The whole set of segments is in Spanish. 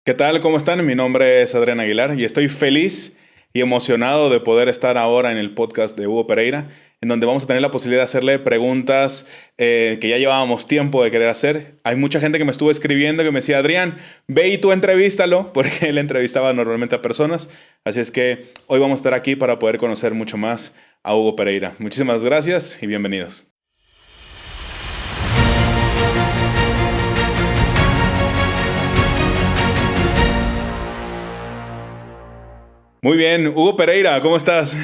¿Qué tal? ¿Cómo están? Mi nombre es Adrián Aguilar y estoy feliz y emocionado de poder estar ahora en el podcast de Hugo Pereira, en donde vamos a tener la posibilidad de hacerle preguntas que ya llevábamos tiempo de querer hacer. Hay mucha gente que me estuvo escribiendo que me decía, Adrián, ve y tú entrevístalo, porque él entrevistaba normalmente a personas. Así es que hoy vamos a estar aquí para poder conocer mucho más a Hugo Pereira. Muchísimas gracias y bienvenidos. Muy bien, Hugo Pereira, ¿cómo estás?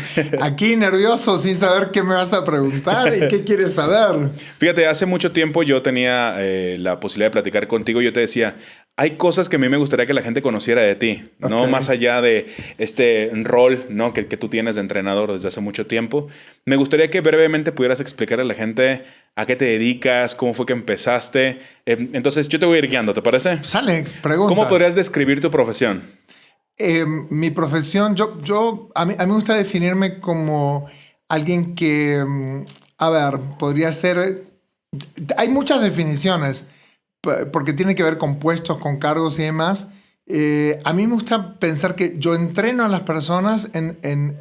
Aquí nervioso sin saber qué me vas a preguntar y qué quieres saber. Fíjate, hace mucho tiempo yo tenía la posibilidad de platicar contigo. Yo te decía, hay cosas que a mí me gustaría que la gente conociera de ti, ¿no? Ok. Más allá de este rol, ¿no? que tú tienes de entrenador desde hace mucho tiempo. Me gustaría que brevemente pudieras explicarle a la gente a qué te dedicas, cómo fue que empezaste. Entonces, yo te voy a ir guiando, ¿te parece? Sale, pregunta. ¿Cómo podrías describir tu profesión? Mi profesión, a mí me gusta definirme como alguien que, a ver, podría ser, hay muchas definiciones, porque tiene que ver con puestos, con cargos y demás. A mí me gusta pensar que yo entreno a las personas en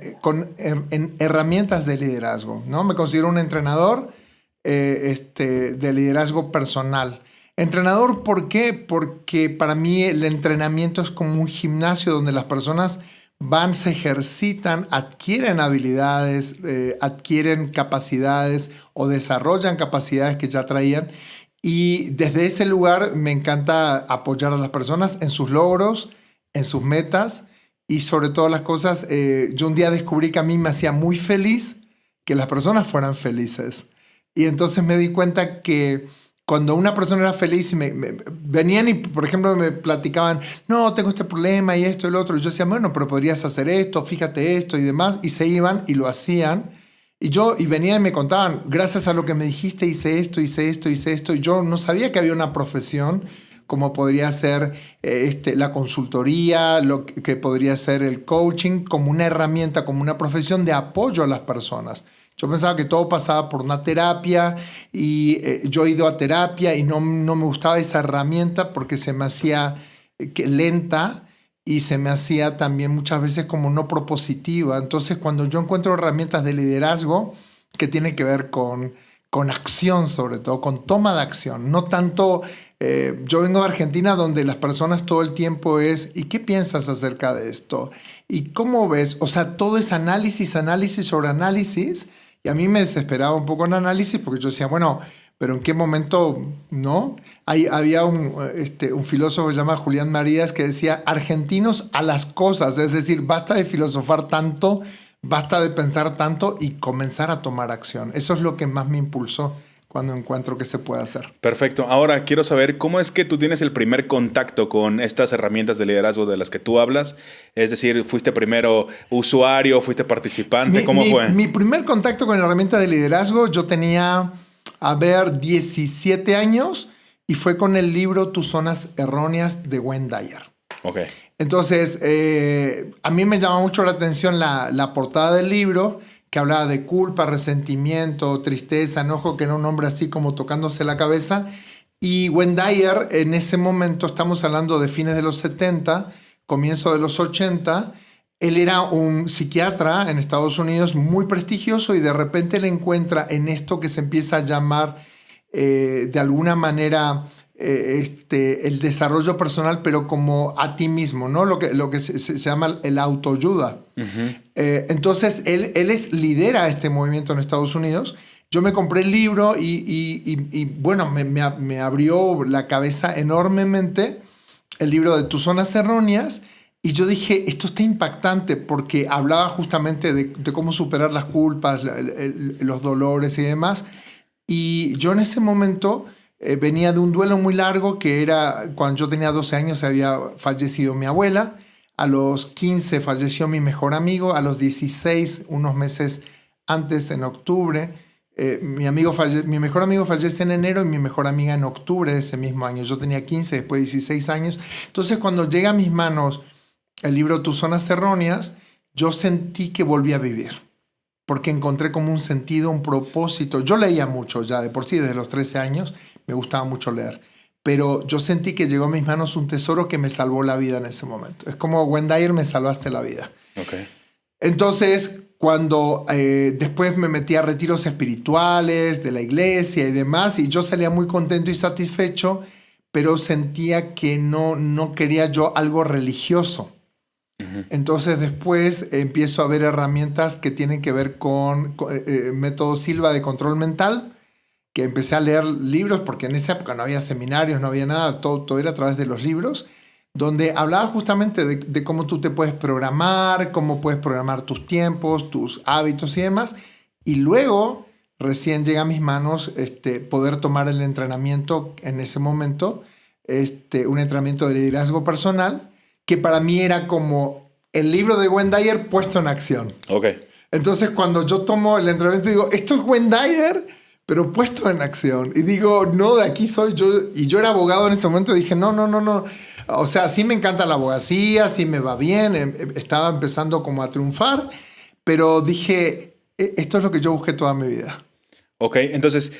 herramientas de liderazgo, ¿no? Me considero un entrenador de liderazgo personal. Entrenador, ¿por qué? Porque para mí el entrenamiento es como un gimnasio donde las personas van, se ejercitan, adquieren habilidades, adquieren capacidades o desarrollan capacidades que ya traían. Y desde ese lugar me encanta apoyar a las personas en sus logros, en sus metas y sobre todas las cosas. Yo un día descubrí que a mí me hacía muy feliz que las personas fueran felices. Y entonces me di cuenta que cuando una persona era feliz y venían y, por ejemplo, me platicaban, no, tengo este problema y esto y lo otro. Y yo decía, bueno, pero podrías hacer esto, fíjate esto y demás. Y se iban y lo hacían. Y venían y me contaban, gracias a lo que me dijiste, hice esto, hice esto, hice esto. Y yo no sabía que había una profesión como podría ser la consultoría, lo que podría ser el coaching, como una herramienta, como una profesión de apoyo a las personas. Yo pensaba que todo pasaba por una terapia y yo he ido a terapia y no me gustaba esa herramienta porque se me hacía lenta y se me hacía también muchas veces como no propositiva. Entonces, cuando yo encuentro herramientas de liderazgo que tienen que ver con acción, sobre todo, con toma de acción, no tanto... yo vengo de Argentina donde las personas todo el tiempo es ¿y qué piensas acerca de esto? ¿Y cómo ves? O sea, todo es análisis, análisis sobre análisis. Y a mí me desesperaba un poco el análisis porque yo decía, bueno, pero ¿en qué momento no? Había un filósofo que se llama Julián Marías que decía, argentinos a las cosas, es decir, basta de filosofar tanto, basta de pensar tanto y comenzar a tomar acción. Eso es lo que más me impulsó cuando encuentro que se puede hacer. Perfecto. Ahora quiero saber cómo es que tú tienes el primer contacto con estas herramientas de liderazgo de las que tú hablas. Es decir, ¿fuiste primero usuario, fuiste participante? ¿Cómo fue? Mi primer contacto con la herramienta de liderazgo, yo tenía, 17 años y fue con el libro Tus zonas erróneas de Wayne Dyer. Ok. Entonces, a mí me llama mucho la atención la portada del libro, que hablaba de culpa, resentimiento, tristeza, enojo, que era un hombre así como tocándose la cabeza. Y Wayne Dyer, en ese momento, estamos hablando de fines de los 70, comienzo de los 80, él era un psiquiatra en Estados Unidos muy prestigioso y de repente le encuentra en esto que se empieza a llamar de alguna manera el desarrollo personal, pero como a ti mismo, ¿no? Lo que se llama el autoayuda. Uh-huh. Entonces, él lidera este movimiento en Estados Unidos. Yo me compré el libro y bueno, me abrió la cabeza enormemente el libro de Tus zonas erróneas. Y yo dije, esto está impactante porque hablaba justamente de cómo superar las culpas, los dolores y demás. Y yo en ese momento venía de un duelo muy largo que era cuando yo tenía 12 años había fallecido mi abuela. A los 15 falleció mi mejor amigo. A los 16, unos meses antes, en octubre, mi mejor amigo fallece en enero y mi mejor amiga en octubre de ese mismo año. Yo tenía 15, después 16 años. Entonces, cuando llega a mis manos el libro Tus zonas erróneas, yo sentí que volví a vivir. Porque encontré como un sentido, un propósito. Yo leía mucho ya de por sí, desde los 13 años me gustaba mucho leer. pero yo sentí que llegó a mis manos un tesoro que me salvó la vida en ese momento. Es como, Wayne Dyer, me salvaste la vida. Okay. Entonces, cuando después me metí a retiros espirituales de la iglesia y demás, y yo salía muy contento y satisfecho, pero sentía que no quería yo algo religioso. Entonces después empiezo a ver herramientas que tienen que ver con método Silva de control mental, que empecé a leer libros, porque en esa época no había seminarios, no había nada, todo era a través de los libros, donde hablaba justamente de cómo tú te puedes programar, cómo puedes programar tus tiempos, tus hábitos y demás. Y luego recién llega a mis manos poder tomar el entrenamiento en ese momento, un entrenamiento de liderazgo personal, que para mí era como el libro de Wayne Dyer puesto en acción. Okay. Entonces, cuando yo tomo el entrenamiento, digo, esto es Wayne Dyer, pero puesto en acción. Y digo, no, de aquí soy yo. Y yo era abogado en ese momento y dije, no. O sea, sí me encanta la abogacía, sí me va bien. Estaba empezando como a triunfar, pero dije, esto es lo que yo busqué toda mi vida. Ok, entonces,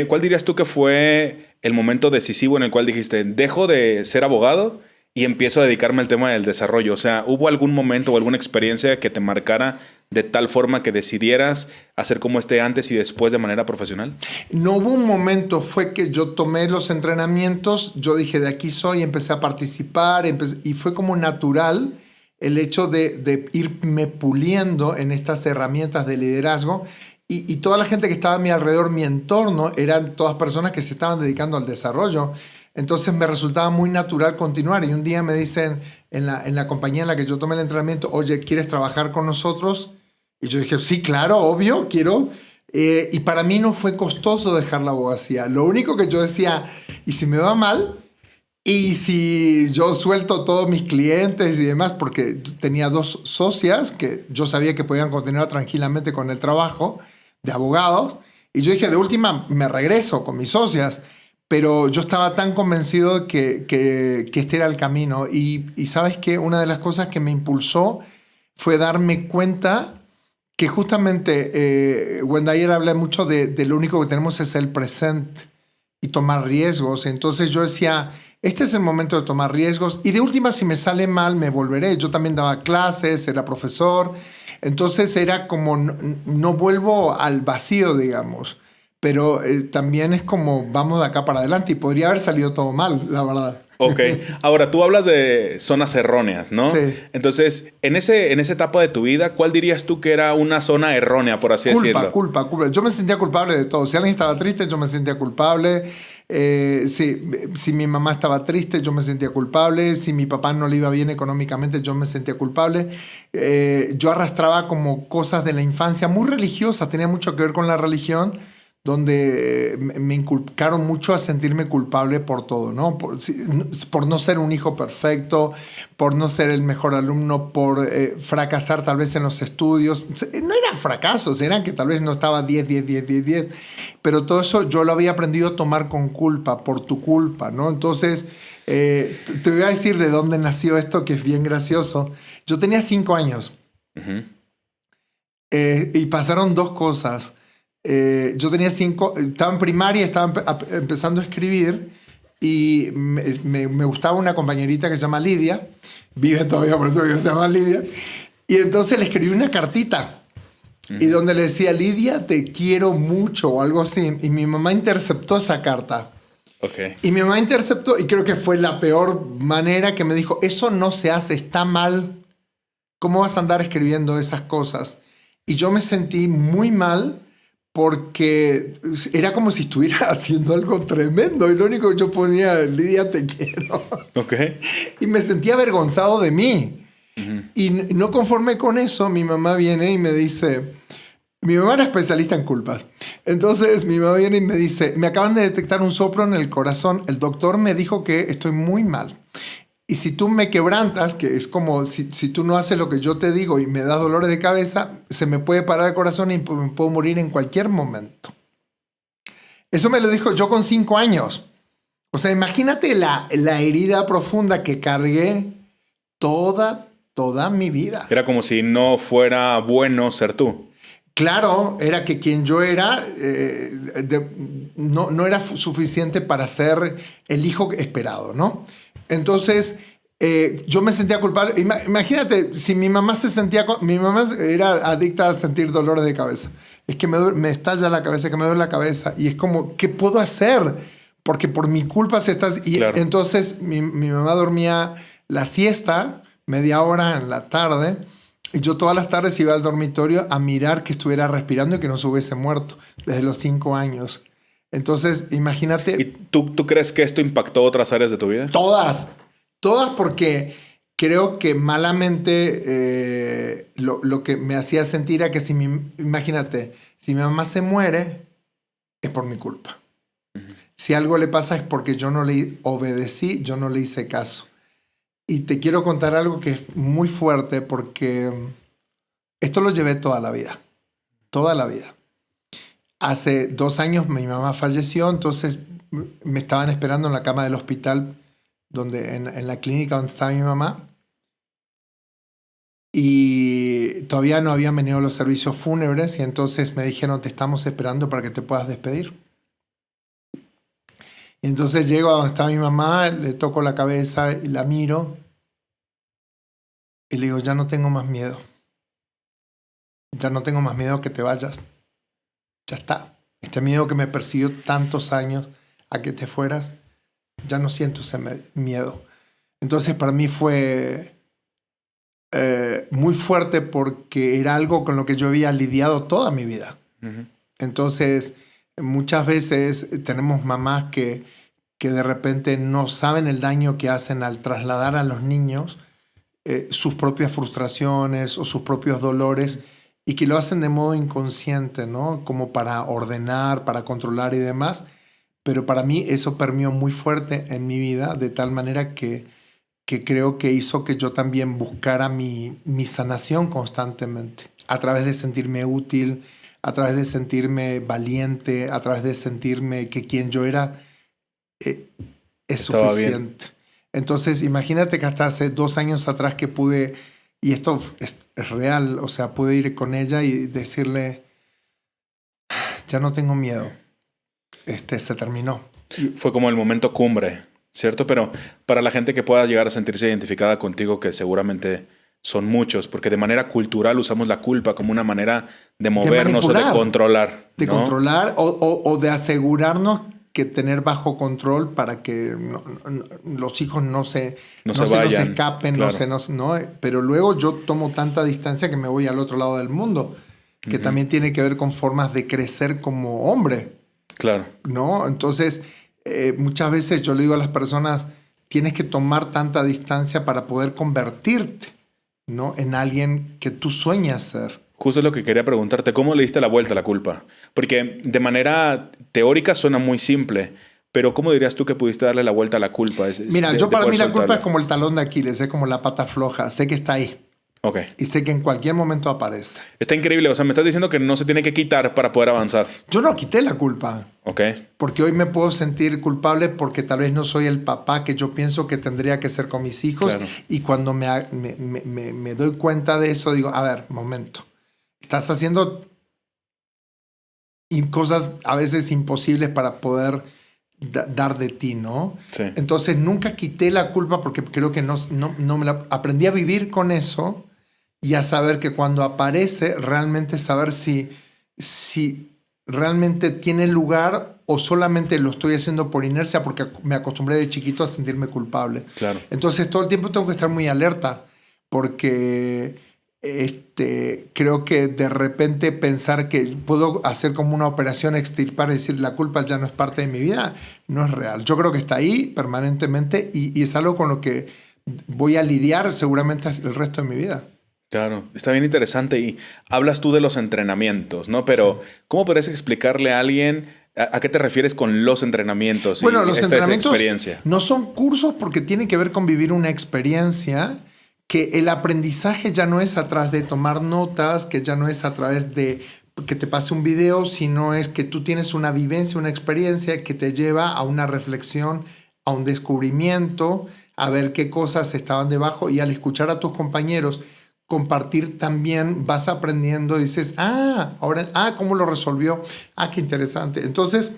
¿cuál dirías tú que fue el momento decisivo en el cual dijiste, dejo de ser abogado y empiezo a dedicarme al tema del desarrollo? O sea, ¿hubo algún momento o alguna experiencia que te marcara de tal forma que decidieras hacer como antes y después de manera profesional? No hubo un momento, fue que yo tomé los entrenamientos, yo dije, de aquí soy, empecé a participar, y fue como natural el hecho de irme puliendo en estas herramientas de liderazgo. Y toda la gente que estaba a mi alrededor, mi entorno, eran todas personas que se estaban dedicando al desarrollo. Entonces me resultaba muy natural continuar. Y un día me dicen en la compañía en la que yo tomé el entrenamiento, oye, ¿quieres trabajar con nosotros? Y yo dije, sí, claro, obvio, quiero. Y para mí no fue costoso dejar la abogacía. Lo único que yo decía, ¿y si me va mal? ¿Y si yo suelto todos mis clientes y demás? Porque tenía 2 socias que yo sabía que podían continuar tranquilamente con el trabajo de abogados. Y yo dije, de última, me regreso con mis socias. Pero yo estaba tan convencido que este era el camino. Y ¿sabes qué? Una de las cosas que me impulsó fue darme cuenta que justamente Wayne Dyer habla mucho de lo único que tenemos es el presente y tomar riesgos. Entonces yo decía, este es el momento de tomar riesgos. Y de última, si me sale mal, me volveré. Yo también daba clases, era profesor. Entonces era como, no vuelvo al vacío, digamos. Pero también es como, vamos de acá para adelante. Y podría haber salido todo mal, la verdad. Ok. Ahora, tú hablas de zonas erróneas, ¿no? Sí. Entonces, en esa etapa de tu vida, ¿cuál dirías tú que era una zona errónea, por así decirlo? Culpa. Yo me sentía culpable de todo. Si alguien estaba triste, yo me sentía culpable. Si mi mamá estaba triste, yo me sentía culpable. Si mi papá no le iba bien económicamente, yo me sentía culpable. Yo arrastraba como cosas de la infancia muy religiosas. Tenía mucho que ver con la religión, donde me inculcaron mucho a sentirme culpable por todo, ¿no? Por no ser un hijo perfecto, por no ser el mejor alumno, por fracasar tal vez en los estudios. No eran fracasos, eran que tal vez no estaba 10. Pero todo eso yo lo había aprendido a tomar con culpa, por tu culpa, ¿no? Entonces, te voy a decir de dónde nació esto, que es bien gracioso. Yo tenía 5 años. Uh-huh. Y pasaron 2 cosas. Yo tenía 5, estaba en primaria, estaba empezando a escribir y me gustaba una compañerita que se llama Lidia, vive todavía, por eso se llama Lidia, y entonces le escribí una cartita y donde le decía, Lidia, te quiero mucho o algo así, y mi mamá interceptó esa carta. Okay. Y mi mamá interceptó, y creo que fue la peor manera, que me dijo, eso no se hace, está mal, ¿cómo vas a andar escribiendo esas cosas? Y yo me sentí muy mal, porque era como si estuviera haciendo algo tremendo y lo único que yo ponía, Lidia, te quiero. Okay. Y me sentía avergonzado de mí. Uh-huh. Y no conforme con eso, mi mamá viene y me dice, mi mamá era especialista en culpas. Entonces mi mamá viene y me dice, me acaban de detectar un soplo en el corazón, el doctor me dijo que estoy muy mal. Y si tú me quebrantas, que es como si tú no haces lo que yo te digo y me das dolores de cabeza, se me puede parar el corazón y me puedo morir en cualquier momento. Eso me lo dijo yo con 5 años. O sea, imagínate la herida profunda que cargué toda mi vida. Era como si no fuera bueno ser tú. claro, era que quien yo era no era suficiente para ser el hijo esperado, ¿no? Entonces, yo me sentía culpable. Imagínate, si mi mamá mi mamá era adicta a sentir dolores de cabeza. Es que me estalla la cabeza, que me duele la cabeza. Y es como, ¿qué puedo hacer? Porque por mi culpa se está... Y claro. entonces mi mamá dormía la siesta, media hora en la tarde. Y yo todas las tardes iba al dormitorio a mirar que estuviera respirando y que no se hubiese muerto desde los 5 años. Entonces, imagínate... ¿Y tú crees que esto impactó otras áreas de tu vida? Todas porque creo que malamente lo que me hacía sentir era que imagínate, si mi mamá se muere, es por mi culpa. Si algo le pasa es porque yo no le obedecí, yo no le hice caso. Y te quiero contar algo que es muy fuerte porque esto lo llevé toda la vida. Toda la vida. Hace 2 años mi mamá falleció, entonces me estaban esperando en la cama del hospital, en la clínica donde estaba mi mamá. Y todavía no habían venido los servicios fúnebres y entonces me dijeron, te estamos esperando para que te puedas despedir. Y entonces llego a donde está mi mamá, le toco la cabeza y la miro y le digo, ya no tengo más miedo. Ya no tengo más miedo que te vayas. Ya está. Este miedo que me persiguió tantos años a que te fueras, ya no siento ese miedo. Entonces para mí fue muy fuerte porque era algo con lo que yo había lidiado toda mi vida. Entonces muchas veces tenemos mamás que de repente no saben el daño que hacen al trasladar a los niños sus propias frustraciones o sus propios dolores y que lo hacen de modo inconsciente, ¿no? Como para ordenar, para controlar y demás. Pero para mí eso permeó muy fuerte en mi vida, de tal manera que creo que hizo que yo también buscara mi sanación constantemente, a través de sentirme útil, a través de sentirme valiente, a través de sentirme que quien yo era es suficiente. Bien. Entonces, imagínate que hasta hace 2 años atrás que pude, y esto es real, o sea, pude ir con ella y decirle, ya no tengo miedo, se terminó. Fue como el momento cumbre, ¿cierto? Pero para la gente que pueda llegar a sentirse identificada contigo, que seguramente son muchos, porque de manera cultural usamos la culpa como una manera de movernos o de controlar. De ¿no? controlar o de asegurarnos que tener bajo control para que los hijos no se escapen, claro. ¿no? Pero luego yo tomo tanta distancia que me voy al otro lado del mundo, que también tiene que ver con formas de crecer como hombre. Claro. ¿No? Entonces, muchas veces yo le digo a las personas, tienes que tomar tanta distancia para poder convertirte, ¿no? En alguien que tú sueñas ser. Justo es lo que quería preguntarte. ¿Cómo le diste la vuelta a la culpa? Porque de manera teórica suena muy simple, pero ¿cómo dirías tú que pudiste darle la vuelta a la culpa? Mira, para mí la culpa es como el talón de Aquiles, es como la pata floja. Sé que está ahí. Ok. Y sé que en cualquier momento aparece. Está increíble. O sea, me estás diciendo que no se tiene que quitar para poder avanzar. Yo no quité la culpa. Ok. Porque hoy me puedo sentir culpable porque tal vez no soy el papá que yo pienso que tendría que ser con mis hijos. Claro. Y cuando me doy cuenta de eso, digo, a ver, momento. Estás haciendo cosas a veces imposibles para poder dar de ti, ¿no? Sí. Entonces nunca quité la culpa porque creo que no me la... Aprendí a vivir con eso y a saber que cuando aparece, realmente saber si realmente tiene lugar o solamente lo estoy haciendo por inercia porque me acostumbré de chiquito a sentirme culpable. Claro. Entonces todo el tiempo tengo que estar muy alerta porque... creo que de repente pensar que puedo hacer como una operación extirpar y decir la culpa ya no es parte de mi vida, no es real. Yo creo que está ahí permanentemente y es algo con lo que voy a lidiar seguramente el resto de mi vida. Claro, está bien interesante y hablas tú de los entrenamientos, ¿no? Pero sí. ¿Cómo podrías explicarle a alguien a qué te refieres con los entrenamientos? Bueno, los entrenamientos no son cursos porque tienen que ver con vivir una experiencia. Que el aprendizaje ya no es a través de tomar notas, que ya no es a través de que te pase un video, sino es que tú tienes una vivencia, una experiencia que te lleva a una reflexión, a un descubrimiento, a ver qué cosas estaban debajo y al escuchar a tus compañeros compartir también, vas aprendiendo, dices, ¿cómo lo resolvió? Qué interesante. Entonces,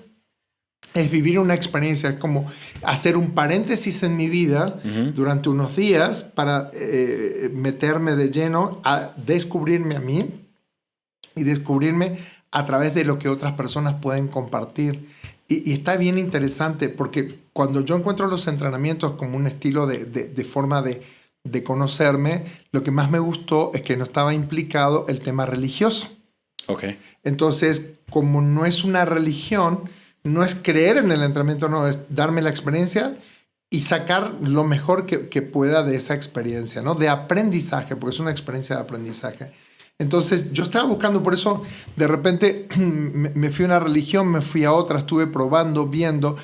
es vivir una experiencia, es como hacer un paréntesis en mi vida durante unos días para meterme de lleno a descubrirme a mí y descubrirme a través de lo que otras personas pueden compartir. Y está bien interesante porque cuando yo encuentro los entrenamientos como un estilo de forma de conocerme, lo que más me gustó es que no estaba implicado el tema religioso. Okay. Entonces, como no es una religión, no es creer en el entrenamiento, no, es darme la experiencia y sacar lo mejor que pueda de esa experiencia, ¿no? De aprendizaje, porque es una experiencia de aprendizaje. Entonces, yo estaba buscando, por eso de repente me fui a una religión, me fui a otra, estuve probando, viendo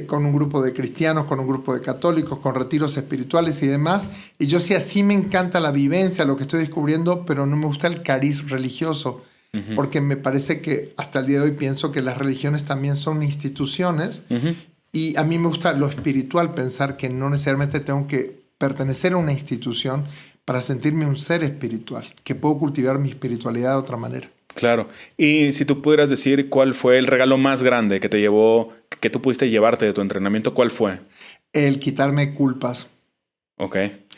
con un grupo de cristianos, con un grupo de católicos, con retiros espirituales y demás. Y yo decía, sí me encanta la vivencia, lo que estoy descubriendo, pero no me gusta el cariz religioso. Porque me parece que hasta el día de hoy pienso que las religiones también son instituciones y a mí me gusta lo espiritual, pensar que no necesariamente tengo que pertenecer a una institución para sentirme un ser espiritual, que puedo cultivar mi espiritualidad de otra manera. Claro. Y si tú pudieras decir cuál fue el regalo más grande que te llevó, que tú pudiste llevarte de tu entrenamiento, ¿cuál fue? El quitarme culpas. Ok.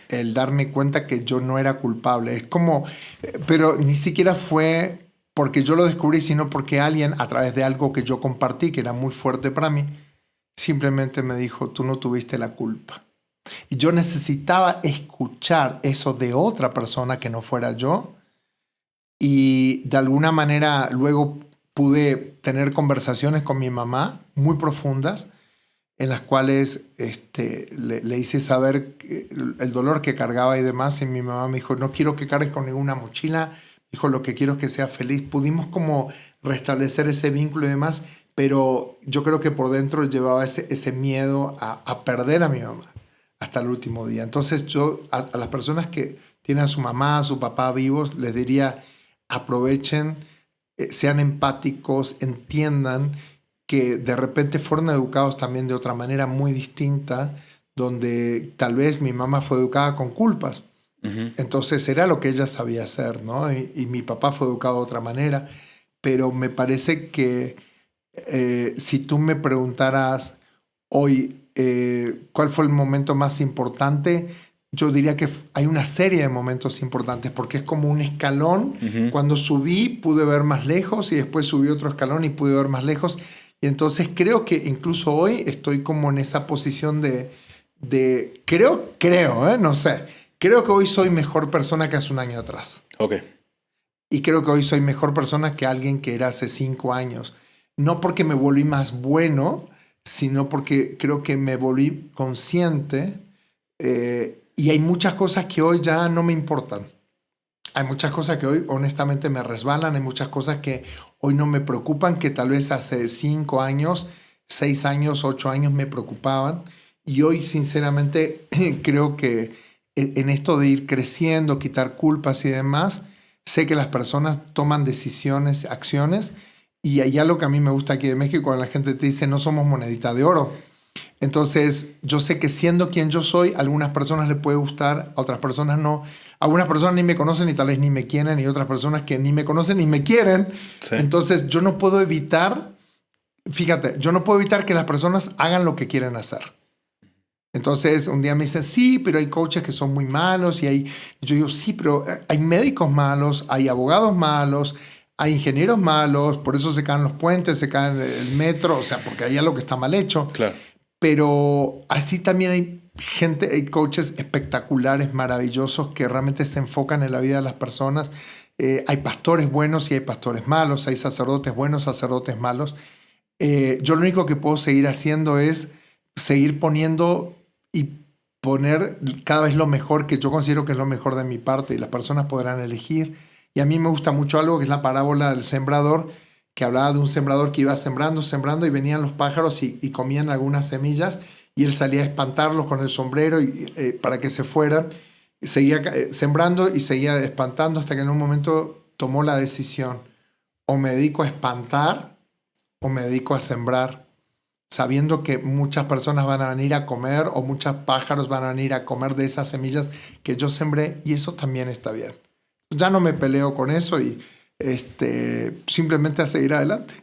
El darme cuenta que yo no era culpable. Es como, pero ni siquiera fue porque yo lo descubrí, sino porque alguien, a través de algo que yo compartí, que era muy fuerte para mí, simplemente me dijo, tú no tuviste la culpa. Y yo necesitaba escuchar eso de otra persona que no fuera yo. Y de alguna manera luego pude tener conversaciones con mi mamá muy profundas, en las cuales le hice saber el dolor que cargaba y demás. Y mi mamá me dijo, no quiero que cargues con ninguna mochila. Dijo, lo que quiero es que sea feliz. Pudimos como restablecer ese vínculo y demás, pero yo creo que por dentro llevaba ese miedo a perder a mi mamá hasta el último día. Entonces yo a las personas que tienen a su mamá, a su papá vivos, les diría, aprovechen, sean empáticos, entiendan que de repente fueron educados también de otra manera muy distinta, donde tal vez mi mamá fue educada con culpas. Entonces era lo que ella sabía hacer, ¿no? Y mi papá fue educado de otra manera. Pero me parece que si tú me preguntaras hoy cuál fue el momento más importante, yo diría que hay una serie de momentos importantes porque es como un escalón. Cuando subí pude ver más lejos y después subí otro escalón y pude ver más lejos. Y entonces creo que incluso hoy estoy como en esa posición no sé. Creo que hoy soy mejor persona que hace un año atrás. Ok. Y creo que hoy soy mejor persona que alguien que era hace 5 años. No porque me volví más bueno, sino porque creo que me volví consciente. Y hay muchas cosas que hoy ya no me importan. Hay muchas cosas que hoy honestamente me resbalan. Hay muchas cosas que hoy no me preocupan, que tal vez hace 5 años, 6 años, 8 años me preocupaban. Y hoy sinceramente creo que en esto de ir creciendo, quitar culpas y demás, sé que las personas toman decisiones, acciones, y hay algo que a mí me gusta aquí de México, cuando la gente te dice no somos monedita de oro. Entonces yo sé que siendo quien yo soy, a algunas personas les puede gustar, a otras personas no. Algunas personas ni me conocen y tal vez ni me quieren, y otras personas que ni me conocen ni me quieren. Sí. Entonces yo no puedo evitar, fíjate, yo no puedo evitar que las personas hagan lo que quieren hacer. Entonces un día me dicen, sí, pero hay coaches que son muy malos. Y yo digo, sí, pero hay médicos malos, hay abogados malos, hay ingenieros malos, por eso se caen los puentes, se cae el metro, o sea, porque hay algo que está mal hecho. Claro. Pero así también hay gente, hay coaches espectaculares, maravillosos, que realmente se enfocan en la vida de las personas. Hay pastores buenos y hay pastores malos, hay sacerdotes buenos, sacerdotes malos. Yo lo único que puedo seguir haciendo es seguir poniendo y poner cada vez lo mejor que yo considero que es lo mejor de mi parte, y las personas podrán elegir. Y a mí me gusta mucho algo que es la parábola del sembrador, que hablaba de un sembrador que iba sembrando, sembrando, y venían los pájaros y comían algunas semillas, y él salía a espantarlos con el sombrero para que se fueran. Seguía sembrando y seguía espantando hasta que en un momento tomó la decisión: o me dedico a espantar o me dedico a sembrar, sabiendo que muchas personas van a venir a comer, o muchos pájaros van a venir a comer de esas semillas que yo sembré, y eso también está bien. Ya no me peleo con eso y simplemente a seguir adelante.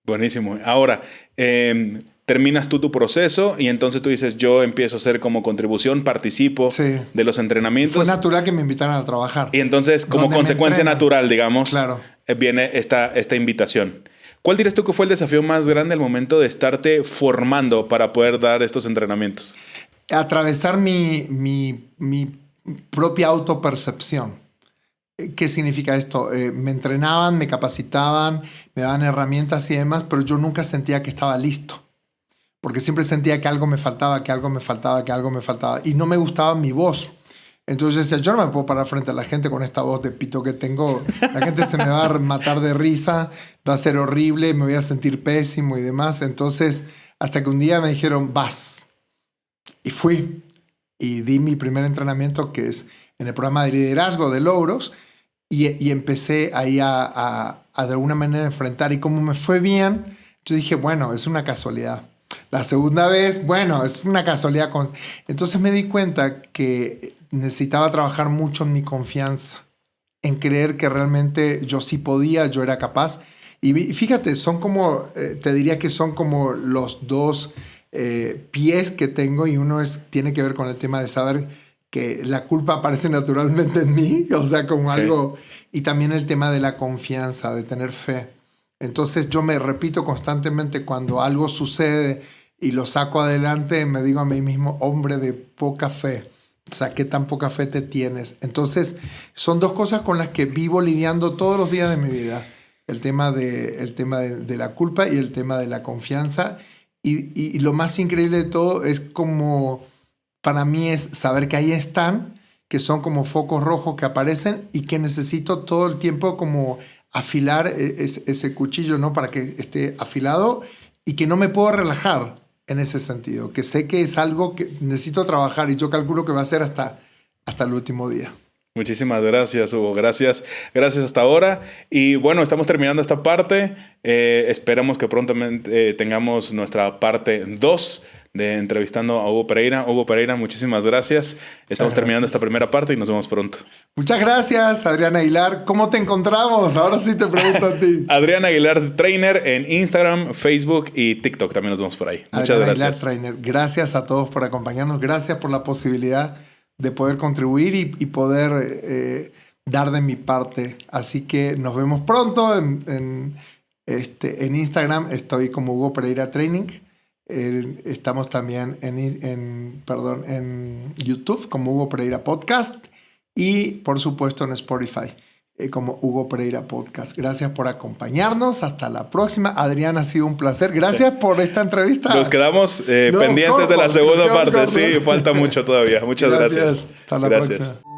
Buenísimo. Ahora, terminas tú tu proceso y entonces tú dices, yo empiezo a hacer como contribución, participo de los entrenamientos. Fue natural que me invitaran a trabajar. Y entonces, como consecuencia natural, digamos, claro, viene esta invitación. ¿Cuál dirías tú que fue el desafío más grande al momento de estarte formando para poder dar estos entrenamientos? Atravesar mi propia autopercepción. ¿Qué significa esto? Me entrenaban, me capacitaban, me daban herramientas y demás, pero yo nunca sentía que estaba listo. Porque siempre sentía que algo me faltaba, que algo me faltaba, que algo me faltaba. Y no me gustaba mi voz. Entonces yo decía, yo no me puedo parar frente a la gente con esta voz de pito que tengo. La gente se me va a matar de risa, va a ser horrible, me voy a sentir pésimo y demás. Entonces, hasta que un día me dijeron, vas. Y fui. Y di mi primer entrenamiento, que es en el programa de liderazgo de Logros. Y empecé ahí a de alguna manera enfrentar. Y como me fue bien, yo dije, bueno, es una casualidad. La segunda vez, bueno, es una casualidad. Entonces me di cuenta que necesitaba trabajar mucho en mi confianza, en creer que realmente yo sí podía, yo era capaz. Y fíjate, son como, te diría que son como los dos pies que tengo, y uno tiene que ver con el tema de saber que la culpa aparece naturalmente en mí, o sea, como algo, y también el tema de la confianza, de tener fe. Entonces yo me repito constantemente cuando algo sucede y lo saco adelante, me digo a mí mismo, hombre de poca fe. O sea, ¿qué tan poca fe te tienes? Entonces, son dos cosas con las que vivo lidiando todos los días de mi vida. El tema de la culpa y el tema de la confianza. Y lo más increíble de todo es como, para mí es saber que ahí están, que son como focos rojos que aparecen y que necesito todo el tiempo como afilar ese cuchillo, ¿no? Para que esté afilado y que no me puedo relajar en ese sentido, que sé que es algo que necesito trabajar y yo calculo que va a ser hasta el último día. Muchísimas gracias, Hugo. Gracias hasta ahora. Y bueno, estamos terminando esta parte. Esperamos que prontamente tengamos nuestra parte 2 de entrevistando a Hugo Pereira. Hugo Pereira, muchísimas gracias. Estamos terminando esta primera parte y nos vemos pronto. Muchas gracias, Adrián Aguilar. ¿Cómo te encontramos? Ahora sí te pregunto a ti. Adrián Aguilar Trainer en Instagram, Facebook y TikTok. También nos vemos por ahí. Muchas Adrián gracias. Aguilar Trainer. Gracias a todos por acompañarnos. Gracias por la posibilidad de poder contribuir y poder dar de mi parte. Así que nos vemos pronto. En Instagram estoy como Hugo Pereira Training. Estamos también en YouTube como Hugo Pereira Podcast y por supuesto en Spotify como Hugo Pereira Podcast. Gracias por acompañarnos. Hasta la próxima. Adrián, ha sido un placer. Gracias por esta entrevista. Nos quedamos pendientes de la segunda parte. Sí, falta mucho todavía. Muchas gracias. Hasta la próxima.